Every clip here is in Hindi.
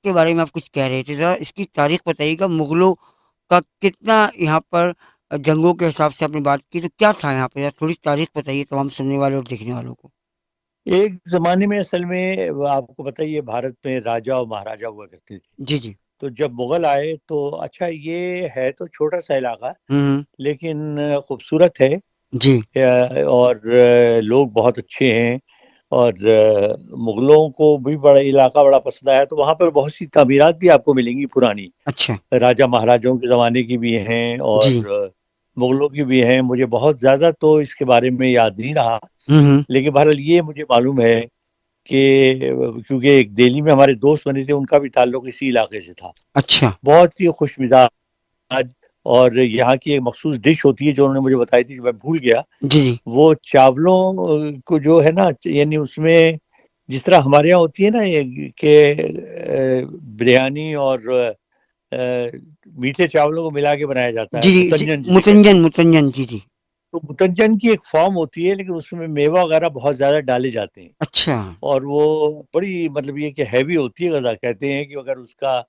के बारे में आप कुछ कह रहे थे, ज़रा इसकी तारीख़ बताइएगा। मुग़लों का कितना यहाँ पर जंगों के हिसाब से आपने बात की, तो क्या था यहाँ पे? ज़रा थोड़ी तारीख़ बताइए तमाम सुनने वालों और देखने वालों को। एक ज़माने में असल में आपको पता ही है, भारत में राजा और महाराजा हुआ करते थे। जी, जी। तो जब मुग़ल आए तो अच्छा, ये है तो छोटा-सा इलाका, हुँ, हुँ। लेकिन खूबसूरत है। जी। और लोग बहुत अच्छे हैं, और मुग़लों को भी बड़ा इलाका बड़ा पसंद आया, तो वहाँ पर बहुत सी तामीरात भी आपको मिलेंगी पुरानी। अच्छा। राजा महाराजाओं के ज़माने की भी हैं जी। और मुग़लों की भी हैं। मुझे बहुत ज़्यादा तो इसके बारे में याद नहीं रहा, हुँ, हुँ। लेकिन बहरहाल ये मुझे मालूम है कि क्योंकि एक दिल्ली में हमारे दोस्त बने थे, उनका भी ताल्लुक इसी इलाके से था। अच्छा। बहुत ही खुशमिज़ाज, और यहाँ की एक मख़सूस डिश होती है जो उन्होंने मुझे बताई थी, जो मैं भूल गया। जी, जी। वो चावलों को जो है ना, यानी उसमें जिस तरह हमारे यहाँ होती है ना ये कि बिरयानी और मीठे चावलों को मिला के बनाया जाता है, जी, जी, जी। मुतंजन जिसे कहते हैं। मुतंजन, मुतंजन। जी, जी। तो मुतंजन की एक फ़ॉर्म होती है, लेकिन उसमें मेवा वगैरह बहुत ज़्यादा डाले जाते हैं, अच्छा। और वो बड़ी मतलब ये कि हैवी होती है ग़ज़ा। कहते हैं कि अगर उसका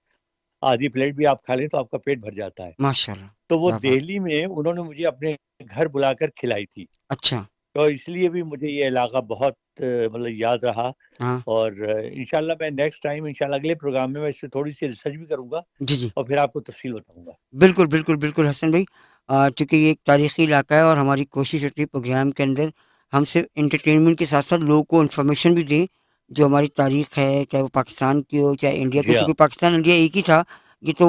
आधी प्लेट भी आप खा लें तो आपका पेट भर जाता है। माशाअल्लाह, तो वो क्या बात! दिल्ली में उन्होंने मुझे अपने घर बुलाकर खिलाई थी। अच्छा। तो इसलिए भी मुझे ये इलाका बहुत मतलब याद रहा, हाँ। और इंशाअल्लाह मैं नेक्स्ट टाइम, इंशाअल्लाह अगले प्रोग्राम में मैं इस पे थोड़ी-सी रिसर्च भी करूँगा, जी, जी। और फिर आपको तफ़सील बताऊँगा। बिल्कुल, बिल्कुल, बिल्कुल हसन भई। चूँकि ये एक तारीख़ी इलाका है और हमारी कोशिश होती है प्रोग्राम के अंदर हम सिर्फ़ एंटरटेनमेंट के साथ-साथ लोगों को इन्फॉर्मेशन भी दें, जो हमारी तारीख़ है, चाहे वो पाकिस्तान की हो, चाहे इंडिया की। जी हाँ। चूँकि पाकिस्तान, इंडिया एक ही था, ये तो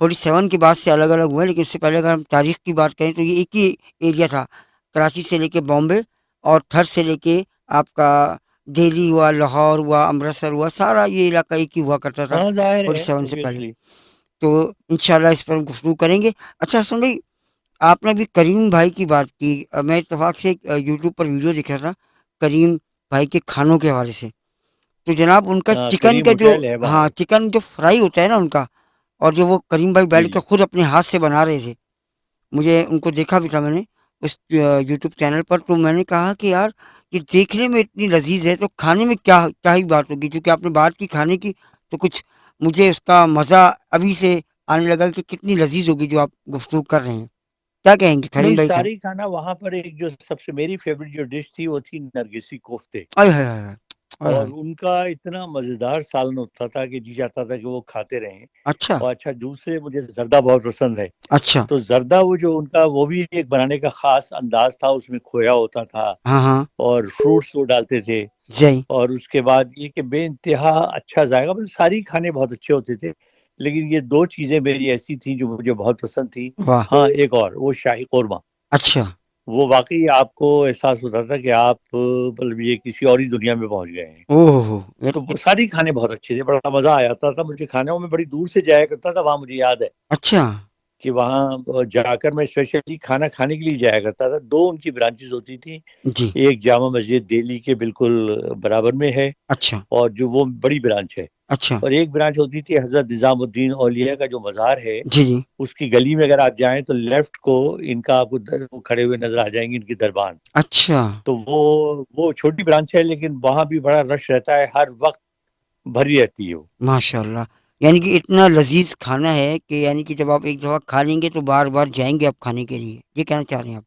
47 के बाद से अलग-अलग हुए हैं, लेकिन उससे पहले अगर हम तारीख़ की बात करें तो ये एक ही एरिया था। कराची से लेके बॉम्बे और थर से लेके आपका दिल्ली हुआ, लाहौर हुआ, अमृतसर हुआ, सारा ये इलाका एक ही हुआ करता था हाँ, ज़ाहिर है, 47 से पहले। ऑब्वियसली। तो इंशाअल्लाह इस पर हम गुफ्तगू करेंगे। अच्छा हसन भाई, आपने अभी करीम भाई की बात की। मैं इत्तेफ़ाक से एक यूट्यूब पर वीडियो देख रहा था, करीम भाई के खानों के हवाले से। तो जनाब उनका हाँ, चिकन करीम का जो होटल है हाँ, वहाँ। चिकन जो फ्राई होता है ना उनका, और जो वो करीम भाई जी, बैठ के जी। खुद अपने हाथ से बना रहे थे। मुझे उनको देखा भी था मैंने उस यूट्यूब चैनल पर, तो मैंने कहा कि यार ये देखने में इतनी लज़ीज़ है, तो खाने में क्या क्या ही बात होगी? क्योंकि आपने बात की खाने की, तो कुछ मुझे उसका मज़ा अभी से आने लगा कि कितनी लज़ीज़ होगी जो आप गुफ्तगू कर रहे हैं। क्या कहेंगे करीम नहीं, भाई का? सारी खाना वहाँ पर, एक जो सबसे मेरी फ़ेवरेट जो डिश थी, वो थी नरगिसी कोफ्ते। आय हाय हाय हाय! आय और हाय! उनका इतना मज़ेदार सालन होता था कि जी चाहता था कि वो खाते रहें। अच्छा, और अच्छा, दूसरे मुझे ज़र्दा बहुत पसंद है। अच्छा। तो ज़र्दा वो जो उनका, वो भी एक बनाने का ख़ास अंदाज़ था, उसमें खोया होता था हाँ, हाँ। और फ्रूट्स वो डालते थे। जी। और उसके बाद ये कि बेइंतहा अच्छा जाएगा, मतलब सारी खाने बहुत अच्छे होते थे। लेकिन ये 2 चीज़ें मेरी ऐसी थी जो मुझे बहुत पसंद थी। वाह! हाँ, एक और, वो शाही कोरमा। अच्छा। वो वाक़ई आपको एहसास होता था कि आप मतलब ये किसी और ही दुनिया में पहुँच गए हैं। ओह हो हो! तो वो सारी खाने बहुत अच्छे थे, बड़ा मज़ा आ जाता था मुझे खाने में। मैं बड़ी दूर से जाया करता था वहाँ, मुझे याद है अच्छा। कि वहाँ जाकर मैं स्पेशली खाना खाने के लिए जाया करता था। 2 उनकी ब्रांचेज़ होती थी। जी। एक जामा मस्जिद दिल्ली के बिल्कुल बराबर में है, अच्छा, और जो वो बड़ी ब्रांच है। अच्छा। और एक ब्रांच होती थी हज़रत निज़ामुद्दीन औलिया का जो मज़ार है, जी, जी। उसकी गली में अगर आप जाएँ तो लेफ्ट को इनका आपको वो खड़े हुए नज़र आ जाएँगे, इनकी दरबान। अच्छा, तो वो छोटी ब्रांच है, लेकिन वहाँ भी बड़ा रश रहता है, हर वक़्त भरी रहती है वो। माशाअल्लाह। यानी कि इतना लज़ीज़ खाना है कि यानी कि जब आप एक दफ़ा खा लेंगे तो बार-बार जाएँगे आप खाने के लिए। ये कहना चाह रहे हैं आप?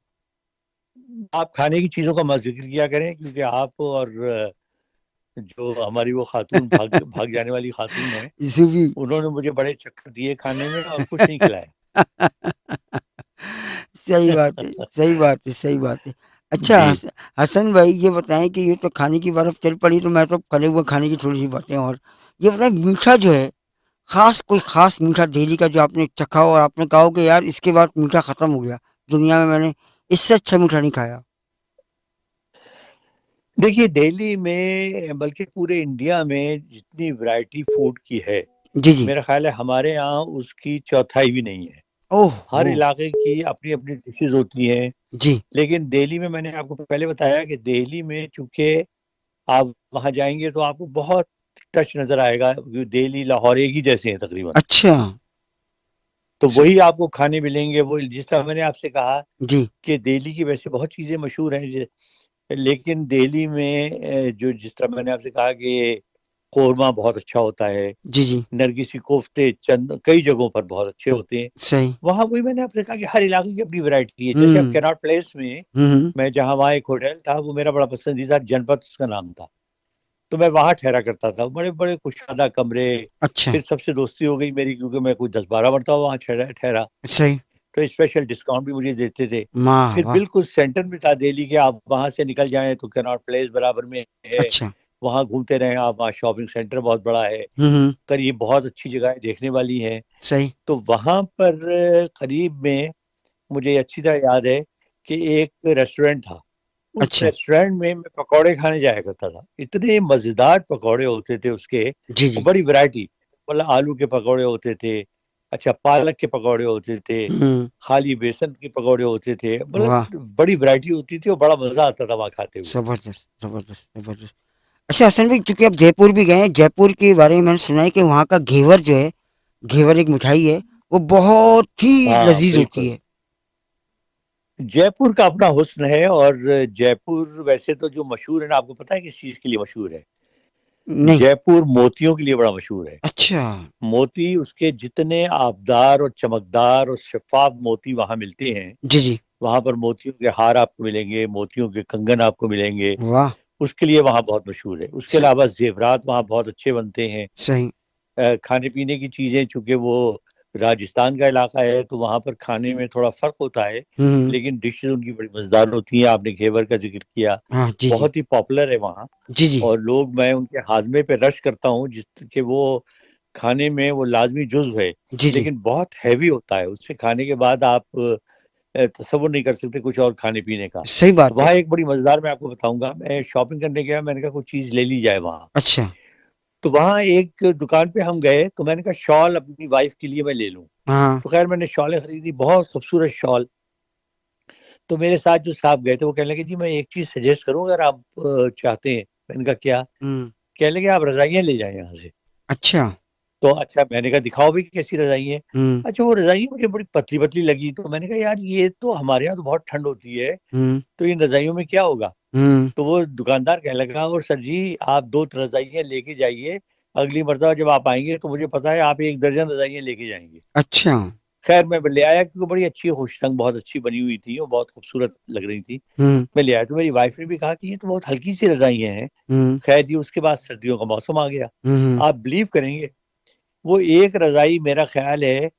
आप खाने की चीज़ों का मत ज़िक्र किया करें, क्योंकि आप और जो हमारी वो खातून, भाग भाग जाने वाली खातून है, ज़ुबी। उन्होंने मुझे बड़े चक्कर दिए खाने में और कुछ नहीं खिलाया। सही बात है, सही बात है, सही बात है। अच्छा जी। हसन भाई ये बताएँ कि ये तो खाने की बात अब चल पड़ी, तो मैं तो तले हुए खाने की थोड़ी-सी बातें और ये बताएँ, मीठा जो है, कोई ख़ास मीठा दिल्ली का जो आपने चखा हो और आपने कहा हो कि यार इसके बाद मीठा ख़त्म हो गया, दुनिया में मैंने इससे अच्छा मीठा नहीं खाया? देखिए, दिल्ली में बल्कि पूरे इंडिया में जितनी वैरायटी फूड की है, जी, जी। मेरा ख़्याल है हमारे यहाँ उसकी चौथाई भी नहीं है। ओह हर हो! इलाके की अपनी-अपनी डिशेज़ होती हैं। जी। लेकिन दिल्ली में, मैंने आपको पहले बताया कि दिल्ली में चूँकि आप वहाँ जाएँगे तो आपको बहुत टच नज़र आएगा, क्योंकि दिल्ली, लाहौर एक ही जैसे हैं तकरीबन। अच्छा। तो स वही आपको खाने मिलेंगे, वो जिस तरह मैंने आपसे कहा जी। कि दिल्ली की वैसे बहुत चीज़ें मशहूर हैं, लेकिन दिल्ली में जो जिस तरह मैंने आपसे कहा कि कोरमा बहुत अच्छा होता है, जी, जी। नरगिसी कोफ्ते चंद कई जगहों पर बहुत अच्छे होते हैं। सही। वहाँ वही मैंने आपसे कहा कि हर इलाके की अपनी वैरायटी है। जैसे अब हुँ। कैनॉट प्लेस में हुँ, हुँ। मैं जहाँ वहाँ एक होटल था, वो मेरा बड़ा पसंदीदा जनपद उसका नाम था। तो मैं वहाँ ठहरा करता था। बड़े-बड़े कुशादा कमरे, अच्छा, फिर सबसे दोस्ती हो गई मेरी क्योंकि मैं कोई 10-12 मरतबा वहाँ ठहरा ठहरा, सही। तो स्पेशल डिस्काउंट भी मुझे देते थे। वाह, फिर वाह! बिल्कुल सेंटर में था दिल्ली के, आप वहाँ से निकल जाएँ तो कैनॉट प्लेस बराबर में है, अच्छा। वहाँ घूमते रहें आप, वहाँ शॉपिंग सेंटर बहुत बड़ा है, हुँ, हुँ। करीब बहुत अच्छी जगह है, देखने वाली है। सही। तो वहाँ पर करीब में मुझे अच्छी तरह याद है कि एक रेस्टोरेंट था। उस अच्छा। रेस्टोरेंट में मैं पकौड़े खाने जाया करता था। इतने मज़ेदार पकौड़े होते थे उसके जी, और जी। बड़ी वैरायटी, मतलब आलू के पकौड़े होते थे, अच्छा पालक के पकौड़े होते थे, हुँ। खाली बेसन के पकौड़े होते थे, वाह! मतलब बड़ी वैरायटी होती थी और बड़ा मज़ा आता था वहाँ खाते हुए। ज़बरदस्त, ज़बरदस्त, ज़बरदस्त। अच्छा हसन भाई चूँकि आप जयपुर भी गए हैं, जयपुर के बारे में मैंने सुना है कि वहाँ का घेवर जो है, घेवर एक मिठाई है, वो बहुत ही हाँ, लज़ीज़ होती बिल्कुल। है। जयपुर का अपना हुस्न है और जयपुर वैसे तो जो मशहूर है ना, आपको पता है किस चीज़ के लिए मशहूर है? नहीं। जयपुर मोतियों के लिए बड़ा मशहूर है। अच्छा। मोती उसके जितने आबदार और चमकदार और शफ़ाफ़ मोती वहाँ मिलते हैं, जी, जी। वहाँ पर मोतियों के हार आपको मिलेंगे, मोतियों के कंगन आपको मिलेंगे, वाह! उसके लिए वहाँ बहुत मशहूर है। उसके स अलावा ज़ेवरात वहाँ बहुत अच्छे बनते हैं। सही। खाने-पीने की चीज़ें चूँकि वो राजस्थान का इलाका है, तो वहाँ पर खाने में थोड़ा फ़र्क होता है, हुँ, हुँ। लेकिन डिशेज़ उनकी बड़ी मज़ेदार होती हैं। आपने घेवर का ज़िक्र किया, हाँ, जी, जी। बहुत ही पॉपुलर है वहाँ जी, जी। और मैं उनके हाज़मे पे रश करता हूँ, जिसके वो खाने में वो लाज़मी जुज़्व है, जी, जी। लेकिन बहुत हैवी होता है। उससे खाने के बाद आप तसव्वुर नहीं कर सकते कुछ और खाने-पीने का। सही बात है। वहाँ एक बड़ी मज़ेदार मैं आपको बताऊँगा, मैं शॉपिंग करने गया, मैंने कहा कुछ चीज़ ले ली जाए वहाँ। अच्छा। तो वहाँ एक दुकान पे हम गए, तो मैंने कहा शॉल अपनी वाइफ़ के लिए मैं ले लूँ। हाँ। तो ख़ैर मैंने शॉलें खरीदी, बहुत खूबसूरत शॉल। तो मेरे साथ जो साहब गए थे, वो कहने लगे, "जी, मैं एक चीज़ सजेस्ट करूँ अगर आप चाहते हैं।" मैंने कहा, "क्या?" हुँ। कहने लगे, "आप रज़ाइयाँ ले जाएँ यहाँ से।" अच्छा। तो अच्छा मैंने कहा, "दिखाओ भी कैसी रज़ाई हैं?" हुँ, अच्छा वो रज़ाई मुझे बड़ी पतली-पतली लगी, तो मैंने कहा, "यार ये तो हमारे यहाँ तो बहुत ठंड होती है, हुँ, तो इन रज़ाइयों में क्या होगा?" हुँ। तो वो दुकानदार कहने लगा, "और सर जी आप 2 रज़ाइयाँ लेके जाइए, अगली मर्तबा जब आप आएँगे तो मुझे पता है आप 1 दर्जन रज़ाइयाँ लेके जाएँगे।" अच्छा। खैर मैं ले आया क्योंकि बड़ी अच्छी खुशरंग बहुत अच्छी बनी हुई थी और बहुत खूबसूरत लग रही थी। हुँ, मैं ले आया तो मेरी वाइफ़ ने भी कहा कि ये तो बहुत हल्की-सी रज़ाइयाँ हैं। हुँ, खैर जी उसके बाद सर्दियों का मौसम आ गया। हुँ, हुँ। आप बिलीव करेंगे, वो एक रज़ाई मेरा ख़्याल है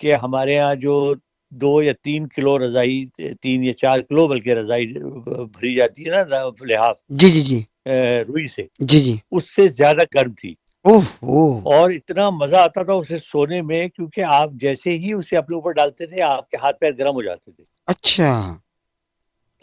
कि हमारे यहाँ जो 2 या 3 किलो रज़ाई 3 या 4 किलो बल्कि रज़ाई भरी जाती है ना लिहाफ़ जी, जी, जी। रुई से, जी, जी। उससे ज़्यादा गर्म थी ओहो! और इतना मज़ा आता था उसे सोने में क्योंकि आप जैसे ही उसे अपने ऊपर डालते थे, आपके हाथ-पैर गरम हो जाते थे। अच्छा।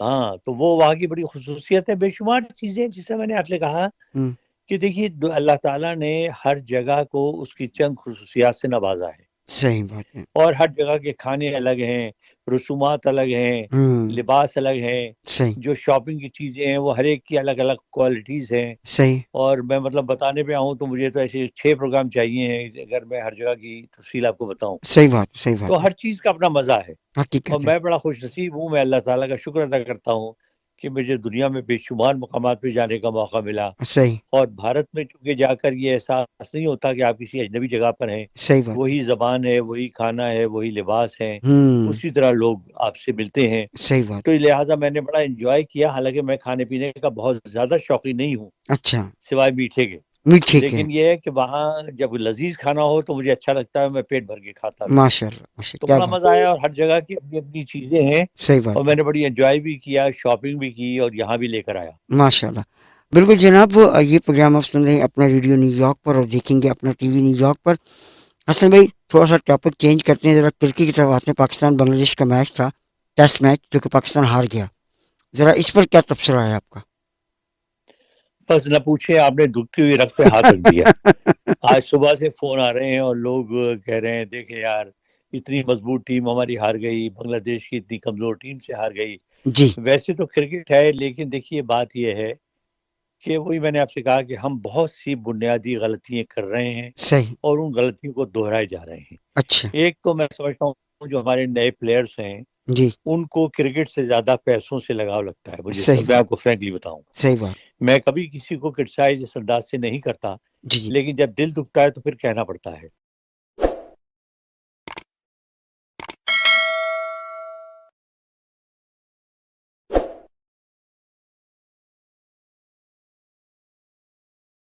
हाँ, तो वो वहाँ की बड़ी ख़ुसूसियत है, बेशुमार चीज़ें जिससे मैंने आपसे कहा हुँ, कि देखिए द अल्लाह ताला ने हर जगह को उसकी चंद ख़ुसूसियात से नवाज़ा है। सही बात है। और हर जगह के खाने अलग हैं, रसूमात अलग हैं, हुँ, लिबास अलग हैं, सही, जो शॉपिंग की चीज़ें हैं वो हर एक की अलग-अलग क्वालिटीज़ हैं। सही। और मैं मतलब बताने पे आऊँ तो मुझे तो ऐसे 6 प्रोग्राम चाहिए हैं अगर मैं हर जगह की तफ़सील आपको बताऊँ। सही तो बात है। हर चीज़ का अपना मज़ा है और हकीकत है। मैं बड़ा खुशनसीब हूँ, मैं अल्लाह ताला का शुक्र अदा करता हूँ कि मुझे दुनिया में बेशुमार मकामात पे जाने का मौका मिला सही, और भारत में चूँकि जाकर ये एहसास नहीं होता कि आप किसी अजनबी जगह पर हैं। सही बात है। वही ज़बान है, वही खाना है, वही लिबास है, हुँ, उसी तरह लोग आपसे मिलते हैं। सही बात। तो लिहाज़ा मैंने बड़ा एन्जॉय किया, हालाँकि मैं खाने-पीने का बहुत ज़्यादा शौकीन नहीं हूँ, अच्छा, सिवाय मीठे के। मीठे के हैं। लेकिन ये है कि वहाँ जब लज़ीज़ खाना हो तो मुझे अच्छा लगता है, मैं पेट भर के खाता भी हूँ। माशाअल्लाह, तो क्या बड़ा बात मज़ा आया और हर जगह की अपनी-अपनी चीज़ें हैं सही और बात है। मैंने बड़ी एन्जॉय भी किया, शॉपिंग भी की और यहाँ भी लेकर आया। माशाअल्लाह। बिल्कुल जनाब ये प्रोग्राम आप सुन रहे हैं अपना रेडियो न्यूयॉर्क पर और देखेंगे अपना टीवी न्यूयॉर्क पर। हसन भाई थोड़ा-सा टॉपिक चेंज करते हैं ज़रा क्रिकेट की तरफ आते हैं। पाकिस्तान-बांग्लादेश का मैच था, टेस्ट मैच जो कि पाकिस्तान हार गया। ज़रा इस पर क्या तबसरा है आपका? बस ना पूछिए, आपने दुखती हुई रग पे हाथ रख दिया। आज सुबह से फ़ोन आ रहे हैं और लोग कह रहे हैं, देखें यार, इतनी मज़बूत टीम हमारी हार गई, बांग्लादेश की इतनी कमज़ोर टीम से हार गई। जी, वैसे तो क्रिकेट है, लेकिन देखिए बात ये है कि वही मैंने आपसे कहा कि हम बहुत सी बुनियादी गलतियाँ कर रहे हैं सही। और उन गलतियों को दोहराए जा रहे हैं। अच्छा, एक तो मैं समझता हूँ जो हमारे नए प्लेयर्स हैं, जी, उनको क्रिकेट से ज़्यादा पैसों से लगाव लगता है मुझे सही मैं बात आपको फ्रैंकली बताऊँ। सही बात। मैं कभी किसी को क्रिटिसाइज इस अंदाज से नहीं करता, जी, जी। लेकिन जब दिल दुखता है तो फिर कहना पड़ता है।